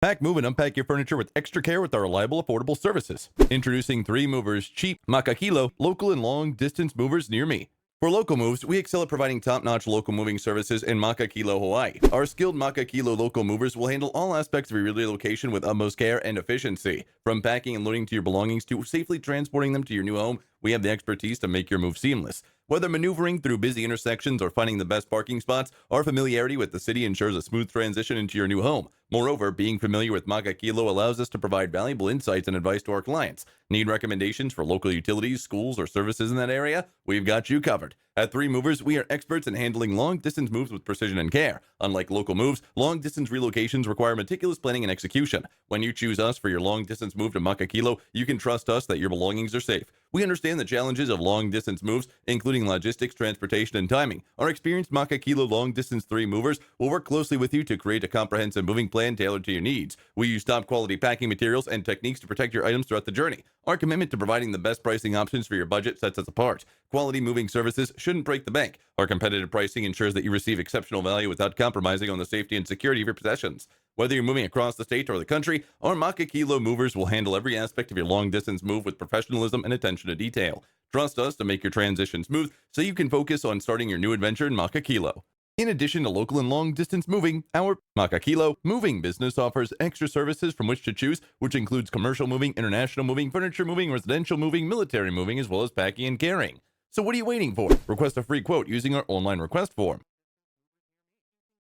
Pack, move, and unpack your furniture with extra care with our reliable, affordable services. Introducing 3 movers, cheap, Makakilo, local and long-distance movers near me. For local moves, we excel at providing top-notch local moving services in Makakilo, Hawaii. Our skilled Makakilo local movers will handle all aspects of your relocation with utmost care and efficiency. From packing and loading to your belongings to safely transporting them to your new home, we have the expertise to make your move seamless. Whether maneuvering through busy intersections or finding the best parking spots, our familiarity with the city ensures a smooth transition into your new home. Moreover, being familiar with Makakilo allows us to provide valuable insights and advice to our clients. Need recommendations for local utilities, schools, or services in that area? We've got you covered. At 3 Movers, we are experts in handling long-distance moves with precision and care. Unlike local moves, long-distance relocations require meticulous planning and execution. When you choose us for your long-distance move to Makakilo, you can trust us that your belongings are safe. We understand the challenges of long-distance moves, including logistics, transportation, and timing. Our experienced Makakilo long-distance 3 Movers will work closely with you to create a comprehensive moving plan tailored to your needs. We use top-quality packing materials and techniques to protect your items throughout the journey. Our commitment to providing the best pricing options for your budget sets us apart. Quality moving services shouldn't break the bank. Our competitive pricing ensures that you receive exceptional value without compromising on the safety and security of your possessions. Whether you're moving across the state or the country, our Makakilo movers will handle every aspect of your long-distance move with professionalism and attention to detail. Trust us to make your transition smooth so you can focus on starting your new adventure in Makakilo. In addition to local and long-distance moving, our Makakilo moving business offers extra services from which to choose, which includes commercial moving, international moving, furniture moving, residential moving, military moving, as well as packing and carrying. So what are you waiting for? Request a free quote using our online request form.